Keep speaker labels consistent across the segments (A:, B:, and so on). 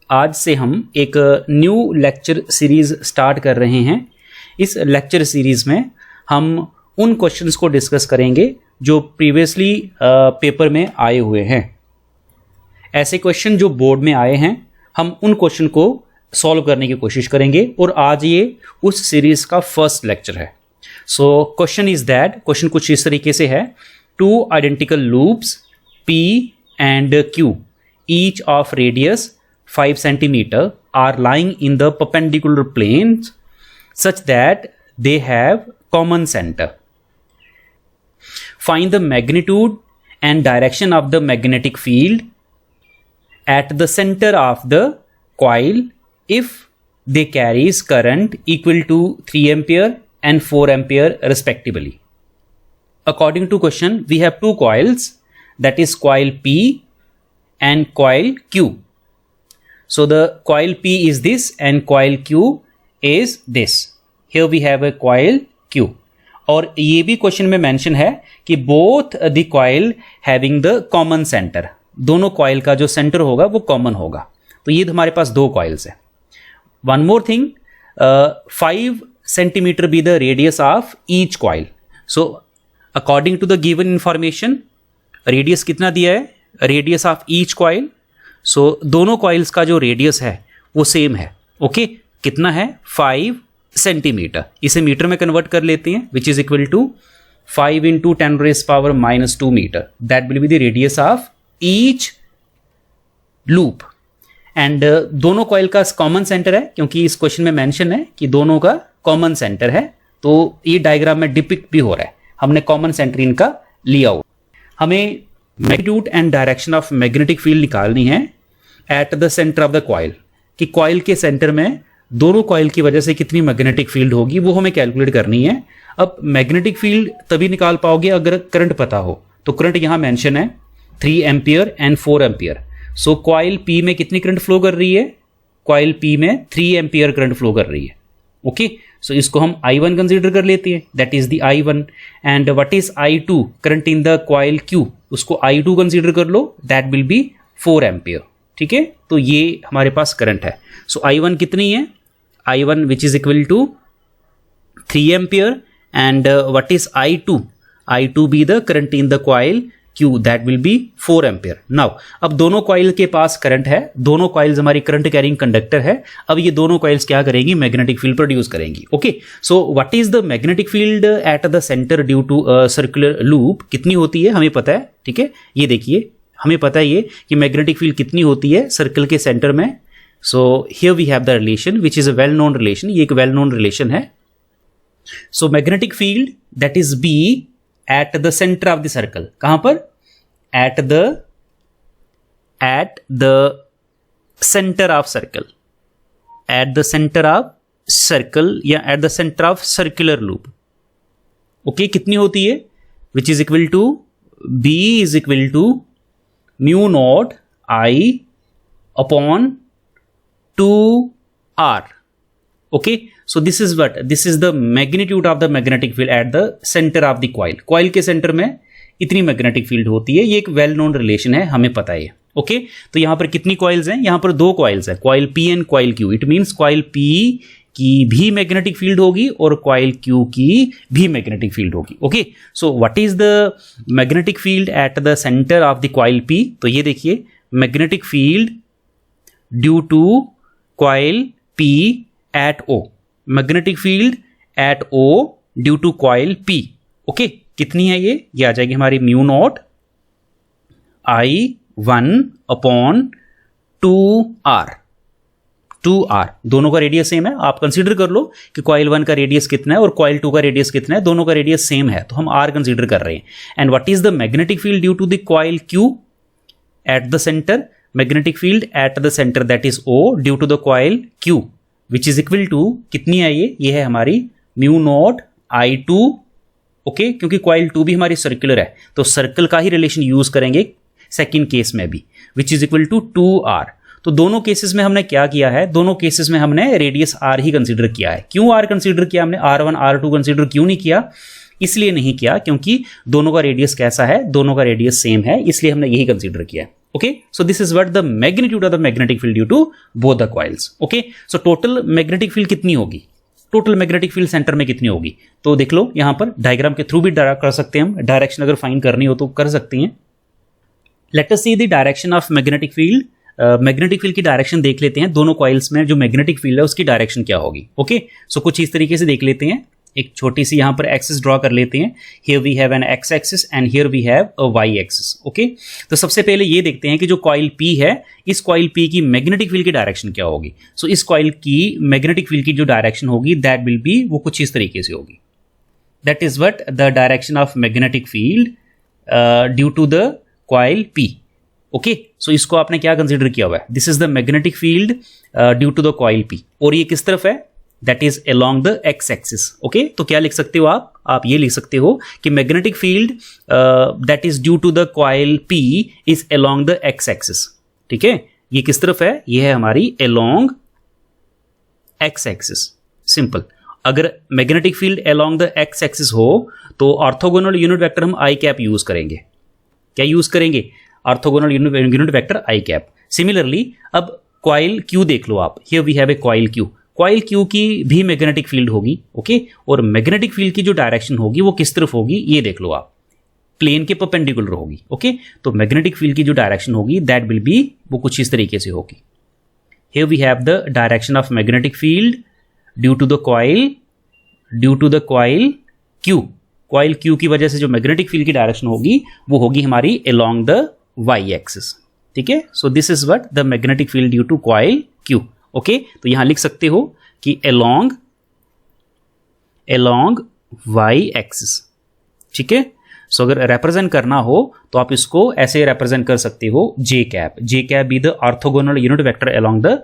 A: आज से हम एक न्यू लेक्चर सीरीज स्टार्ट कर रहे हैं। इस लेक्चर सीरीज में हम उन क्वेश्चंस को डिस्कस करेंगे जो प्रीवियसली पेपर में आए हुए हैं। ऐसे क्वेश्चन जो बोर्ड में आए हैं हम उन क्वेश्चन को सॉल्व करने की कोशिश करेंगे और आज ये उस सीरीज का फर्स्ट लेक्चर है। So question is that, question कुछ इस तरीके से है, two identical loops P and Q each of radius 5 centimeter are lying in the perpendicular planes such that they have common center. Find the magnitude and direction of the magnetic field at the center of the coil if they carries current equal to 3 ampere and 4 ampere respectively. According to question, we have two coils, that is coil P and coil Q. So the coil P is this and coil Q is this. Here we have a coil Q. और ये भी question में mention है कि both the coil having the common center, दोनों coil का जो centre होगा वो कॉमन होगा। तो ये हमारे पास दो कॉइल्स हैं। One more thing, 5 centimeter be the radius of each coil. So according to the given information, radius कितना दिया है, रेडियस ऑफ ईच कॉइल। सो दोनों कॉइल्स का जो रेडियस है वो सेम है। ओके, कितना है, 5 सेंटीमीटर। इसे मीटर में कन्वर्ट कर लेते हैं, which is equal to 5 into 10⁻⁻² metre. That will be the radius of each loop. And दोनों कॉइल का कॉमन सेंटर है, क्योंकि इस क्वेश्चन में मेंशन है कि दोनों का कॉमन सेंटर है। तो ये डायग्राम में डिपिक्ट भी हो रहा है, हमने कॉमन सेंटर इनका लिया हो। हमें magnitude and direction of magnetic field निकालनी है eight the centre of the coil, कि कॉइल के सेंटर में दोनों कॉइल की वजह से कितनी मैग्नेटिक फील्ड होगी वो हमें कैलकुलेट करनी है। अब मैग्नेटिक फील्ड तभी निकाल पाओगे अगर करंट पता हो। तो करंट यहाँ मेंशन है 3 ampere and 4 ampere. So coil P में कितनी करंट फ्लो कर रही है, कॉइल P में 3 एम्पियर करंट फ्लो कर रही है। ओके, सो इसको हम I1 कंसीडर कर लेते हैं, that is the I1। And what is I2, current in the coil Q, उसको I2 कंसीडर कर लो, दैट विल बी 4 एम्पियर। ठीक है, तो ये हमारे पास करंट है। सो I1 कितनी है, I1 which is equal to 3 ampere. And what is I2, I2 be the current in the coil Q, that will be 4 ampere. Now अब दोनों कॉइल के पास करंट है, दोनों कॉइल्स हमारी करंट कैरिंग कंडक्टर है। अब ये दोनों कॉइल्स क्या करेंगी, मैग्नेटिक फील्ड प्रोड्यूस करेंगी। Okay, so what is the magnetic field at the centre due to circular loop, कितनी होती है हमें पता है। ठीक है, ये देखिए हमें पता है ये कि मैग्नेटिक फील्ड कितनी होती है सर्कल के सेंटर में। So here we have the relation which is a well known relation, ये एक वेल नोन रिलेशन है। So magnetic field that is B at the centre of the circle, कहां पर, at the center of circle, at the center of circle या at the center of circular loop। Okay, कितनी होती है, which is equal to B is equal to mu naught I upon 2R। okay, so this is what, this is the magnitude of the magnetic field at the center of the coil। coil के centre में इतनी magnetic field होती है, ये एक well known relation है, हमें पता है। ओके, तो यहां पर कितनी कॉइल्स हैं, यहां पर दो कॉइल्स हैं, coil P and coil Q। It means coil P की भी मैग्नेटिक फील्ड होगी और कॉइल Q की भी मैग्नेटिक फील्ड होगी। Okay, so what is the magnetic field at the centre of the coil P, तो ये देखिए magnetic field due to coil P at O, magnetic field at O due to coil P। Okay, कितनी है ये आ जाएगी हमारी mu naught I1 upon 2R। दोनों का रेडियस सेम है, आप कंसीडर कर लो कि कॉइल 1 का रेडियस कितना है और कॉइल 2 का रेडियस कितना है, दोनों का रेडियस सेम है, तो हम R कंसीडर कर रहे हैं। And what is the magnetic field due to the coil Q at the centre, magnetic field at the centre that is O due to the coil Q, which is equal to, कितनी है ये है हमारी mu naught I2। Okay, क्योंकि coil 2 भी हमारी circular है, तो सर्कल का ही रिलेशन यूज करेंगे सेकंड केस में भी, विच इज इक्वल टू 2R। तो दोनों केसेस में हमने क्या किया है, दोनों केसेस में हमने रेडियस R ही कंसीडर किया है। क्यों R कंसीडर किया हमने, R1 R2 कंसीडर क्यों नहीं किया, इसलिए नहीं किया क्योंकि दोनों का रेडियस कैसा है, दोनों का रेडियस सेम है, इसलिए हमने यही कंसीडर किया है। Okay, so this is what the magnitude of the magnetic field due to both the coils. Okay, so total magnetic field कितनी होगी, टोटल मैग्नेटिक फील्ड सेंटर में कितनी होगी, तो देख लो यहां पर डायग्राम के थ्रू भी कर सकते हैं हम, डायरेक्शन अगर फाइंड करनी हो तो कर सकते हैं. Let us see the direction of magnetic field. Magnetic field की डायरेक्शन देख लेते हैं, दोनों कॉइल्स में जो मैग्नेटिक फील्ड है उसकी डायरेक्शन क्या होगी. ओके, सो कुछ इस तरीके से देख लेते हैं. एक छोटी सी यहाँ पर एक्सिस ड्रॉ कर लेते हैं. Here we have an x axis and here we have a y axis. Okay, तो सबसे पहले ये देखते हैं कि जो कॉइल P है, इस कॉइल P की मैग्नेटिक फील्ड की डायरेक्शन क्या होगी. सो इस कॉइल की मैग्नेटिक फील्ड की जो डायरेक्शन होगी दैट विल बी, वो कुछ इस तरीके से होगी. That is what the direction of magnetic field due to the coil P. Okay, so इसको आपने क्या कंसिडर किया हुआ है, this is the magnetic field due to the coil P. और ये किस तरफ है, that is along the x axis. Okay, तो क्या लिख सकते हो आप ये लिख सकते हो कि magnetic field that is due to the coil P is along the x axis. ठीक है, ये किस तरफ है, ये है हमारी along एक्स एक्सिस. सिंपल. अगर magnetic field along the x axis हो तो ऑर्थोगोनल यूनिट वेक्टर हम आई कैप यूज करेंगे. क्या यूज करेंगे, orthogonal unit vector i cap. Similarly अब कॉइल Q देख लो आप, here we have a coil Q. Coil Q की भी मैग्नेटिक फील्ड होगी. ओके, और मैग्नेटिक फील्ड की जो डायरेक्शन होगी वो किस तरफ होगी, ये देख लो आप, प्लेन के परपेंडिकुलर होगी. ओके, तो मैग्नेटिक फील्ड की जो डायरेक्शन होगी दैट विल बी, वो कुछ इस तरीके से होगी. Here we have the direction of magnetic field due to the coil Q. Coil Q की वजह से जो मैग्नेटिक फील्ड की डायरेक्शन होगी वो होगी हमारी along द वाई एक्सिस. ठीक है, so this is what the magnetic field due to coil Q. Okay, तो यहां लिख सकते हो कि along y एक्सिस. ठीक है, सो अगर रिप्रेजेंट करना हो तो आप इसको ऐसे रिप्रेजेंट कर सकते हो, j cap be the orthogonal unit vector along the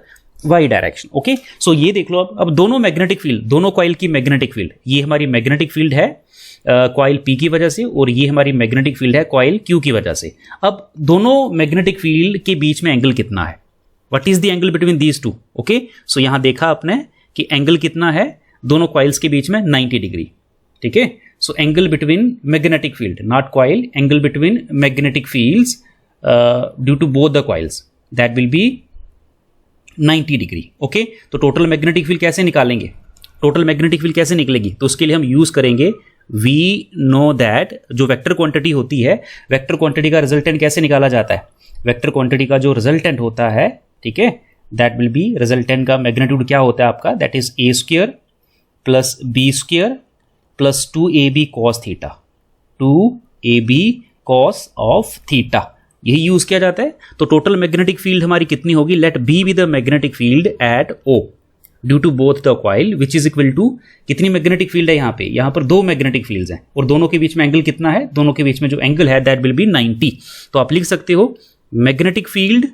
A: y direction. Okay, so ये देख लो अब दोनों मैग्नेटिक फील्ड, दोनों कॉइल की मैग्नेटिक फील्ड, ये हमारी मैग्नेटिक फील्ड है कॉइल P की वजह से, और ये हमारी मैग्नेटिक फील्ड है कॉइल Q की वजह से. अब दोनों मैग्नेटिक फील्ड के बीच में एंगल कितना है, what is the angle between these two. Okay, so यहां देखा आपने कि एंगल कितना है दोनों कॉइल्स के बीच में, 90 डिग्री. ठीक है, so angle between magnetic field, not coil, angle between magnetic fields due to both the coils that will be 90 degree. Okay, तो टोटल मैग्नेटिक फील्ड कैसे निकालेंगे, टोटल मैग्नेटिक फील्ड कैसे निकलेगी, तो उसके लिए हम यूज करेंगे, वी नो दैट जो वेक्टर क्वांटिटी होती है, वेक्टर क्वांटिटी का रिजल्टेंट कैसे निकाला जाता है, वेक्टर क्वांटिटी का जो रिजल्टेंट होता है, ठीक है, दैट विल बी, रिजल्टेंट का मैग्नीट्यूड क्या होता है आपका, that is a square plus b square plus 2ab cos theta, 2ab cos of theta, यही यूज किया जाता है. तो टोटल मैग्नेटिक फील्ड हमारी कितनी होगी, let b be the magnetic field at O due to both the coil which is equal to, कितनी magnetic field है यहाँ पर दो मैग्नेटिक फील्ड्स हैं और दोनों के बीच में एंगल कितना है, दोनों के बीच में जो एंगल है दैट विल बी 90. तो आप लिख सकते हो magnetic field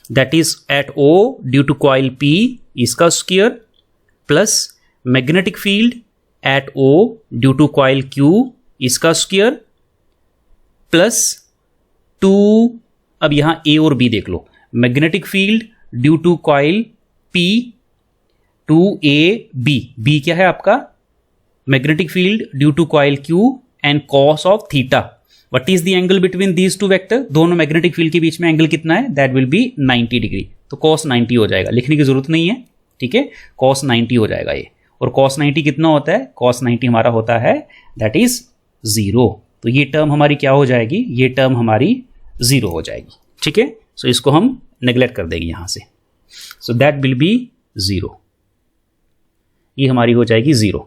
A: that is at O due to coil P इसका square plus magnetic field at O due to coil Q इसका स्क्वायर प्लस 2, अब यहां A और B देख लो, magnetic field due to coil P 2ab, B क्या है आपका, magnetic field due to coil Q and cos of theta. What is the angle between these two vector, दोनों मैग्नेटिक फील्ड के बीच में एंगल कितना है, दैट विल बी 90 डिग्री. तो cos 90 हो जाएगा, लिखने की जरूरत नहीं है. ठीक है, कॉस 90 हो जाएगा ये. और कॉस 90 कितना होता है, कॉस 90 हमारा होता है दैट इज 0. तो ये टर्म हमारी क्या हो जाएगी, ये टर्म हमारी 0 हो जाएगी. ठीक है, सो इसको हम नेग्लेक्ट कर देंगे यहां से. सो दैट विल बी 0, ये हमारी हो जाएगी 0,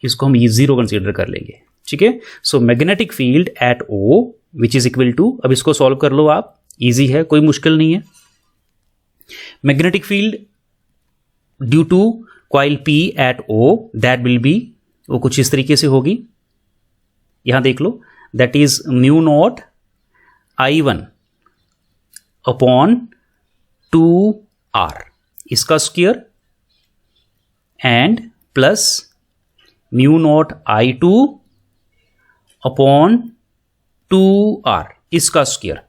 A: इसको हम ये 0 कंसीडर कर लेंगे. ठीक है, so magnetic field at O which is equal to, अब इसको सॉल्व कर लो आप, इजी है, कोई मुश्किल नहीं है. Magnetic field due to coil P at O that will be, वो कुछ इस तरीके से होगी, यहां देख लो, that is mu naught I1 upon 2R इसका square and plus mu naught I2 upon 2R इसका स्क्वायर.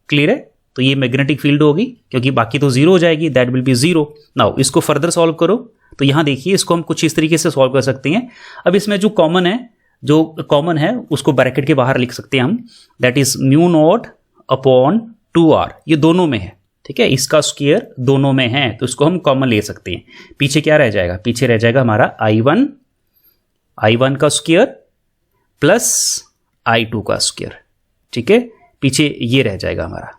A: क्लियर है, तो ये मैग्नेटिक फील्ड होगी, क्योंकि बाकी तो 0 हो जाएगी, दैट विल बी 0. नाउ इसको फर्दर सॉल्व करो, तो यहां देखिए इसको हम कुछ इस तरीके से सॉल्व कर सकते हैं. अब इसमें जो कॉमन है उसको ब्रैकेट के बाहर लिख सकते हैं हम, that is mu naught upon 2r, ये दोनों में है, ठीक है, इसका स्क्वायर दोनों में है, तो इसको हम कॉमन ले सकते हैं। पीछे क्या रह जाएगा, पीछे रह जाएगा हमारा I1 का स्क्वायर प्लस I2 का स्क्वायर, ठीक है, पीछे ये रह जाएगा हमारा।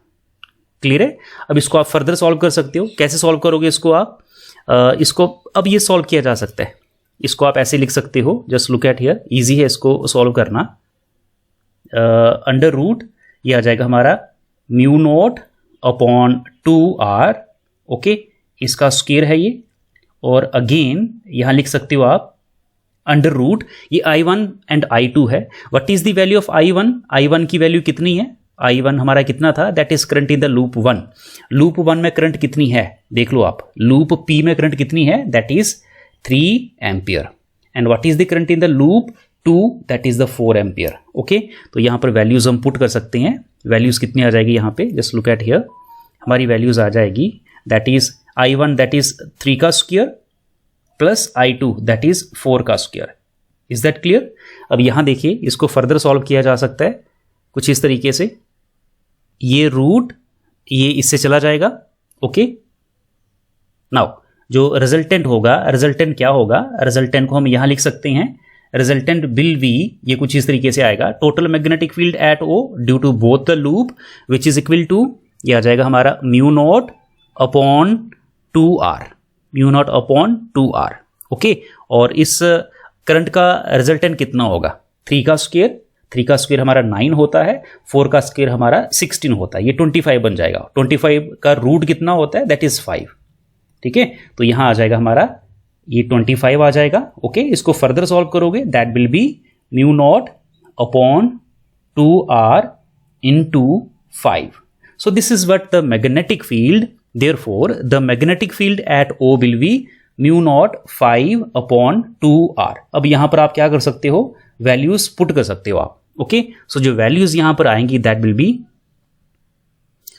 A: क्लियर है? अब इसको आप फर्दर सॉल्व कर सकते हो। कैसे सॉल्व करोगे इसको आप? इसको अब ये सॉल्व किया जा सकता है, इसको आप ऐसे लिख सकते हो, just look at here, easy है इसको सॉल्व करना। अंडर रूट ये आ जाएगा हमारा mu naught upon 2r, okay, इसका स्क्वायर है ये, और अगेन यहां लिख सकते हो आप अंडर रूट, ये I1 एंड I2 है। What is the value of I1 की वैल्यू कितनी है? I1 हमारा कितना था? That is current in the loop 1। Loop 1 में करंट कितनी है देख लो आप, लूप P में करंट कितनी है? That is 3 ampere. And what is the current in the loop 2? That is the 4 ampere. Okay, तो यहां पर वैल्यूज हम पुट कर सकते हैं। वैल्यूज कितनी आ जाएगी यहां पे? जस्ट लुक एट हियर, हमारी वैल्यूज आ जाएगी, that is I1 that is 3 का square plus I2 that is 4 का स्क्वायर। Is that clear? अब यहां देखिए, इसको फर्दर सॉल्व किया जा सकता है कुछ इस तरीके से, ये रूट ये इससे चला जाएगा। ओके, नाउ जो रिजल्टेंट होगा, रिजल्टेंट क्या होगा? रिजल्टेंट को हम यहां लिख सकते हैं, रिजल्टेंट विल बी, ये कुछ इस तरीके से आएगा, total magnetic field at O due to both the loop which is equal to, ये आ जाएगा हमारा mu naught upon 2r, mu naught upon 2r। Okay, और इस करंट का रिजल्टेंट कितना होगा? 3 का स्क्वायर, 3 का स्क्वायर हमारा 9 होता है, 4 का स्क्वायर हमारा 16 होता है, ये 25 बन जाएगा। 25 का रूट कितना होता है? दैट इज 5, ठीक है, तो यहां आ जाएगा हमारा ये 25 आ जाएगा। ओके, इसको फर्दर सॉल्व करोगे, that will B mu naught upon 2r into 5। So this is what the magnetic field, therefore the magnetic field at O will be mu naught 5 upon 2r। अब यहां पर आप क्या कर सकते हो? वैल्यूज पुट कर सकते हो आप। ओके, सो जो वैल्यूज यहां पर आएंगी that will be,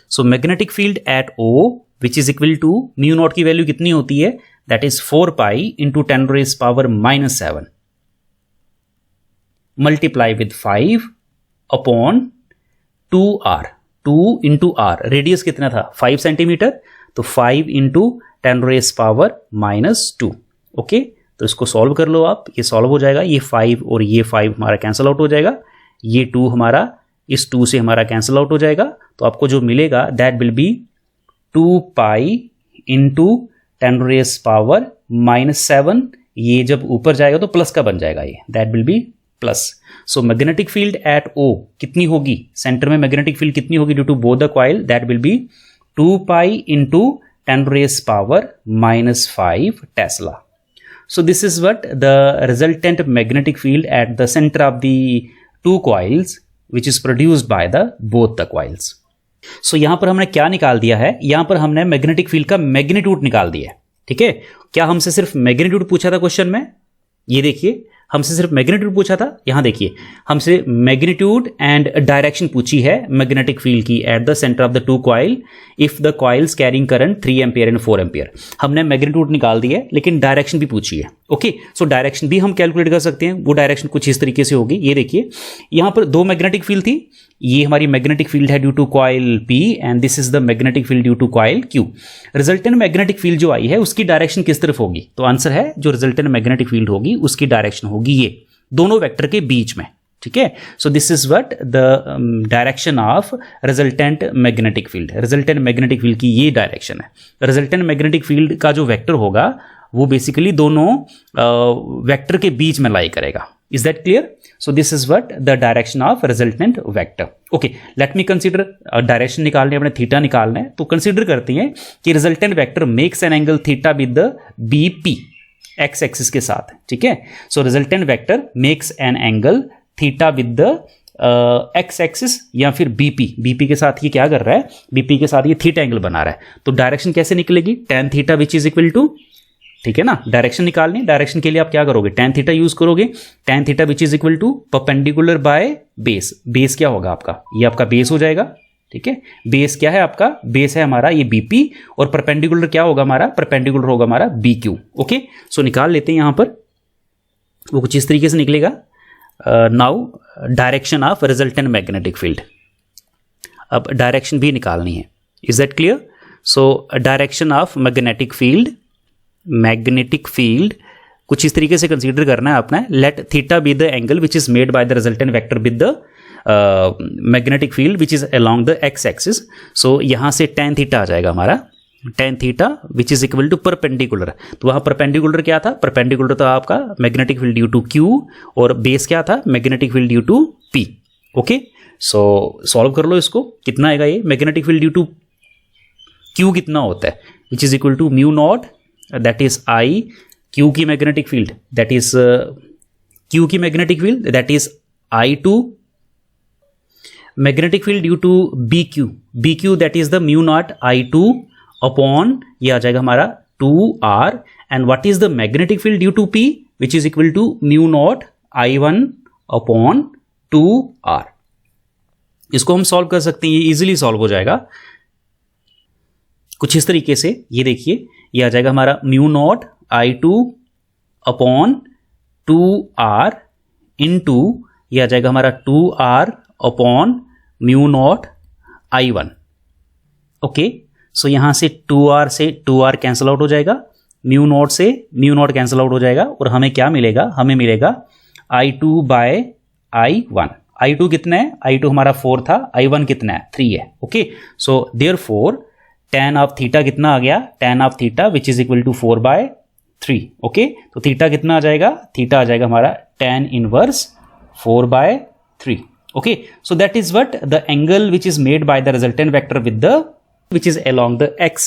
A: so magnetic field at O which is equal to, mu naught की वैल्यू कितनी होती है? That is 4 pi into 10⁻⁻⁷ multiply with 5 upon 2r, 2 into r, radius कितना था? 5 सेंटीमीटर, तो 5 इंटू 10⁻⁻²। ओके, तो इसको सॉल्व कर लो आप, ये सॉल्व हो जाएगा, ये 5 और ये 5 हमारा कैंसिल आउट हो जाएगा, ये 2 हमारा इस 2 से हमारा कैंसिल आउट हो जाएगा, तो आपको जो मिलेगा that will be 2 pi into 10⁻⁻⁷, ये जब ऊपर जाएगा तो प्लस का बन जाएगा, ये that will be plus. So magnetic field at O कितनी होगी? सेंटर में मैग्नेटिक फील्ड कितनी होगी due to both the coil? That will be 2 pi into 10⁻⁻⁵ tesla. So this is what the resultant magnetic field at the center of the two coils which is produced by the both the coils. So यहां पर हमने क्या निकाल दिया है? यहां पर हमने मैग्नेटिक फील्ड का मैग्नीट्यूड निकाल दिया है, ठीक है। क्या हमसे सिर्फ मैग्नीट्यूड पूछा था क्वेश्चन में? ये देखिए, हमसे सिर्फ मैग्नीट्यूड पूछा था। यहां देखिए, हमसे मैग्नीट्यूड एंड डायरेक्शन पूछी है मैग्नेटिक फील्ड की eight the centre of the two coil if the coils carrying current 3 ampere and 4 ampere. हमने मैग्नीट्यूड निकाल दी है, लेकिन डायरेक्शन भी पूछी है। ओके, सो डायरेक्शन भी हम कैलकुलेट कर सकते हैं। वो डायरेक्शन कुछ इस तरीके से होगी। ये देखिए, यहां पर 2 मैग्नेटिक फील्ड थी। ये हमारी मैग्नेटिक फील्ड है due to coil P and this is the magnetic field due to coil Q। Resultant magnetic field जो आई है उसकी डायरेक्शन किस तरफ होगी? तो आंसर है जो रिजल्टेंट मैग्नेटिक फील्ड होगी उसकी डायरेक्शन होगी ये दोनों वेक्टर के बीच में, ठीक है। So this is what the direction of resultant magnetic field. Resultant magnetic field की ये डायरेक्शन है। रिजल्टेंट मैग्नेटिक फील्ड का जो वेक्टर होगा वो बेसिकली दोनों वेक्टर के बीच में लाई करेगा। Is that clear? So this is what the direction of resultant vector. Okay, let me consider direction निकालने, अपने थीटा निकालना है, तो कंसीडर करते हैं कि resultant vector makes an angle theta with the BP x axis के साथ, ठीक है। So resultant vector makes an angle theta with the x axis या फिर BP के साथ ये क्या कर रहा है? BP के साथ ये थीटा एंगल बना रहा है। तो डायरेक्शन कैसे निकलेगी? tan theta which is equal to, ठीक है ना, डायरेक्शन निकालनी। डायरेक्शन के लिए आप क्या करोगे? tan थीटा यूज करोगे। tan theta which is equal to perpendicular by base. Base क्या होगा आपका? ये आपका बेस हो जाएगा, ठीक है। बेस क्या है आपका? बेस है हमारा ये BP और परपेंडिकुलर क्या होगा हमारा? परपेंडिकुलर होगा हमारा BQ। ओके, सो निकाल लेते हैं यहां पर, वो कुछ इस तरीके से निकलेगा। Now direction of resultant magnetic field. अब डायरेक्शन भी निकालनी है. Is that clear? So direction of magnetic field कुछ इस तरीके से कंसीडर करना है आपने. Let theta be the angle which is made by the resultant vector with the magnetic field which is along the x axis. So यहाँ से tan theta आ जाएगा हमारा, tan theta which is equal to perpendicular. तो वहाँ perpendicular क्या था? Perpendicular तो आपका magnetic field due to Q और बेस क्या था? Magnetic field due to P. Okay, so solve कर लो इसको. कितना आएगा ये? Magnetic field due to Q कितना होता है? Which is equal to mu naught, that is I. Q की magnetic field that is Q की magnetic field that is I2. Magnetic field due to BQ that is the mu naught I2 upon ये आ जाएगा हमारा 2R. And what is the magnetic field due to P which is equal to mu naught I1 upon 2R. इसको हम solve कर सकते हैं, ये इजीली सॉल्व हो जाएगा कुछ इस तरीके से. ये देखिए, ये आ जाएगा हमारा mu naught I2 upon 2R into ये आ जाएगा हमारा 2R upon mu naught I1. Okay, so यहां से 2R से 2R कैंसिल आउट हो जाएगा, म्यू नॉट से म्यू नॉट कैंसिल आउट हो जाएगा और हमें क्या मिलेगा? हमें मिलेगा I2 बाय I1. I2 कितना है? I2 हमारा 4 था, I1 कितना है? 3 है. Okay, so therefore tan of theta कितना आ गया? tan of theta which is equal to 4/3. Okay, तो थीटा कितना आ जाएगा? थीटा आ जाएगा हमारा tan inverse 4/3. Okay, so that is what the angle which is made by the resultant vector with the which is along the x